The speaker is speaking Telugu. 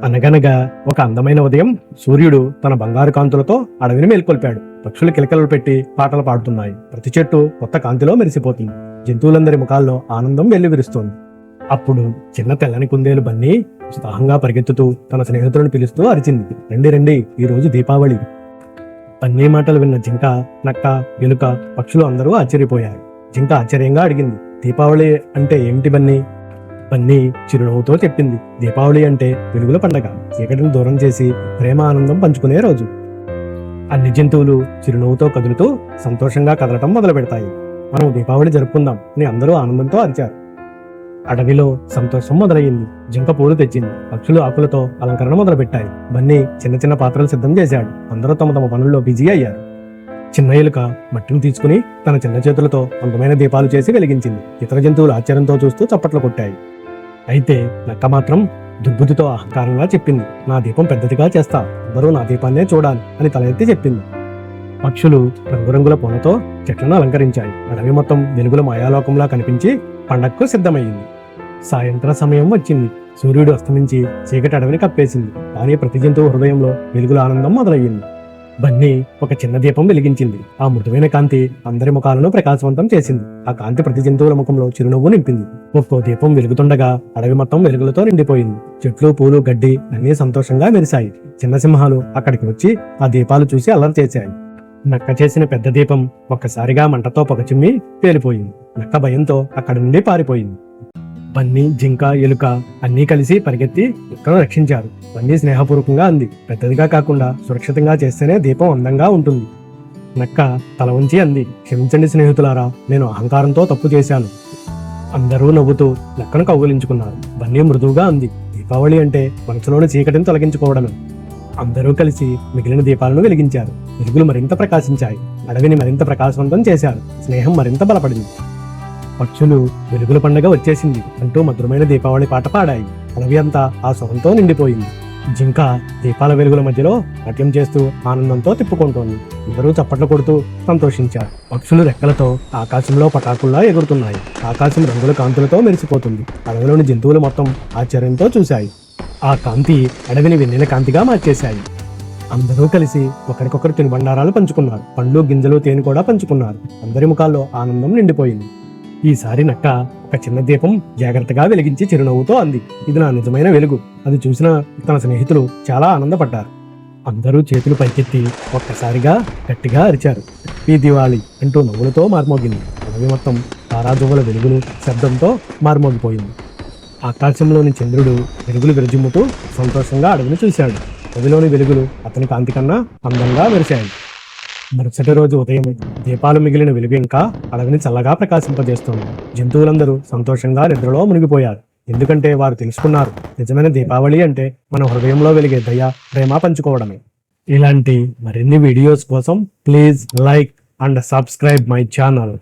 అనగనగా ఒక అందమైన ఉదయం సూర్యుడు తన బంగారు కాంతులతో అడవిని మేల్కొల్పాడు. పక్షులు కిలకలు పెట్టి పాటలు పాడుతున్నాయి. ప్రతి చెట్టు కొత్త కాంతిలో మెరిసిపోతుంది. జంతువులందరి ముఖాల్లో ఆనందం వెల్లివిరుస్తోంది. అప్పుడు చిన్న తెల్లని కుందేలు బన్నీ ఉత్సాహంగా పరిగెత్తుతూ తన స్నేహితులను పిలుస్తూ అరిచింది, రండి రండి, ఈ రోజు దీపావళి. బన్నీ మాటలు విన్న జింక, నక్క, ఎలుక, పక్షులు అందరూ ఆశ్చర్యపోయారు. జింక ఆశ్చర్యంగా అడిగింది, దీపావళి అంటే ఏమిటి బన్నీ? బన్నీ చిరునవ్వుతో చెప్పింది, దీపావళి అంటే వెలుగుల పండగ, చీకటిని దూరం చేసి ప్రేమ ఆనందం పంచుకునే రోజు. అన్ని జంతువులు చిరునవ్వుతో కదులుతూ సంతోషంగా కదలటం మొదలు పెడతాయి. మనం దీపావళి జరుపుకుందాం అని అందరూ ఆనందంతో అరిచారు. అడవిలో సంతోషం మొదలయ్యింది. జింక పూలు తెచ్చింది. పక్షులు ఆకులతో అలంకరణ మొదలుపెట్టాయి. బన్నీ చిన్న చిన్న పాత్రలు సిద్ధం చేశాడు. అందరూ తమ తమ పనుల్లో బిజీ అయ్యారు. చిన్న ఎలుక మట్టిని తీసుకుని తన చిన్న చేతులతో అందమైన దీపాలు చేసి వెలిగించింది. ఇతర జంతువులు ఆశ్చర్యంతో చూస్తూ చప్పట్లు కొట్టాయి. అయితే నక్క మాత్రం దుర్బుద్ధితో అహంకారంగా చెప్పింది, నా దీపం పెద్దదిగా చేస్తా, అందరూ నా దీపాన్నే చూడాలి అని తల ఎత్తి చెప్పింది. పక్షులు రంగురంగుల పూలతో చెట్లను అలంకరించాయి. అడవి మొత్తం వెలుగుల మాయాలోకంలా కనిపించి పండగకు సిద్ధమయ్యింది. సాయంత్ర సమయం వచ్చింది. సూర్యుడు అస్తమించి చీకటి అడవిని కప్పేసింది. కానీ ప్రతి జంతువు హృదయంలో వెలుగుల ఆనందం మొదలయ్యింది. బన్నీ ఒక చిన్న దీపం వెలిగించింది. ఆ మృదువైన కాంతి అందరి ముఖాలను ప్రకాశవంతం చేసింది. ఆ కాంతి ప్రతి జంతువుల ముఖంలో చిరునవ్వు నింపింది. ఒక్కో దీపం వెలుగుతుండగా అడవి మొత్తం వెలుగులతో నిండిపోయింది. చెట్లు, పూలు, గడ్డి అన్నీ సంతోషంగా మెరిశాయి. చిన్న సింహాలు అక్కడికి వచ్చి ఆ దీపాలు చూసి అల్లరి చేశాయి. నక్క చేసిన పెద్ద దీపం ఒక్కసారిగా మంటతో పొగచిమ్మి పేలిపోయింది. నక్క భయంతో అక్కడి నుండి పారిపోయింది. బన్నీ, జింక, ఎలుక అన్నీ కలిసి పరిగెత్తి నక్కను రక్షించారు. బన్నీ స్నేహపూర్వకంగా అంది, పెద్దదిగా కాకుండా సురక్షితంగా చేస్తేనే దీపం అందంగా ఉంటుంది. నక్క తల ఉంచి అంది, క్షమించండి స్నేహితులారా, నేను అహంకారంతో తప్పు చేశాను. అందరూ నవ్వుతూ నక్కను కౌగిలించుకున్నారు. బన్నీ మృదువుగా అంది, దీపావళి అంటే మనసులోని చీకటిని తొలగించుకోవడమే. అందరూ కలిసి మిగిలిన దీపాలను వెలిగించారు. వెలుగులు మరింత ప్రకాశించాయి. అడవిని మరింత ప్రకాశవంతం చేశారు. స్నేహం మరింత బలపడింది. పక్షులు వెలుగుల పండగ వచ్చేసింది అంటూ మధురమైన దీపావళి పాట పాడాయి. అడవి అంతా ఆ స్వరంతో నిండిపోయింది. జింక దీపాల వెలుగుల మధ్యలో నాట్యం చేస్తూ ఆనందంతో తిప్పుకుంటోంది. అందరూ చప్పట్లు కొడుతూ సంతోషించారు. పక్షులు రెక్కలతో ఆకాశంలో పటాకుల్లా ఎగురుతున్నాయి. ఆకాశం రంగుల కాంతులతో మెరిసిపోతుంది. అడవిలోని జంతువులు మొత్తం ఆశ్చర్యంతో చూశాయి. ఆ కాంతి అడవిని వెన్నెల కాంతిగా మార్చేశాయి. అందరూ కలిసి ఒకరికొకరు తినుబండారాలు పంచుకున్నారు. పండ్లు, గింజలు, తేనె కూడా పంచుకున్నారు. అందరి ముఖాల్లో ఆనందం నిండిపోయింది. ఈసారి నక్క ఒక చిన్న దీపం జాగ్రత్తగా వెలిగించి చిరునవ్వుతో అంది, ఇది నా నిజమైన వెలుగు. అది చూసిన తన స్నేహితులు చాలా ఆనందపడ్డారు. అందరూ చేతులు పైకెత్తి ఒక్కసారిగా గట్టిగా అరిచారు, ఈ దివాళి అంటూ నవ్వులతో మార్మోగింది. అడవి మొత్తం తారాజువ్వల వెలుగులు శబ్దంతో మార్మోగిపోయింది. ఆకాశంలోని చంద్రుడు వెలుగులు విరజిమ్ముతూ సంతోషంగా అడవిని చూశాడు. అడవిలోని వెలుగులు అతని కాంతి కన్నా అందంగా మెరిశాయి. మరుసటి రోజు ఉదయం దీపాలు మిగిలిన వెలుగు ఇంకా అడవిని చల్లగా ప్రకాశింపజేస్తోంది. జంతువులందరూ సంతోషంగా నిద్రలో మునిగిపోయారు. ఎందుకంటే వారు తెలుసుకున్నారు, నిజమైన దీపావళి అంటే మన హృదయంలో వెలిగే దయ, ప్రేమ పంచుకోవడమే. ఇలాంటి మరిన్ని వీడియోస్ కోసం please like and subscribe my channel.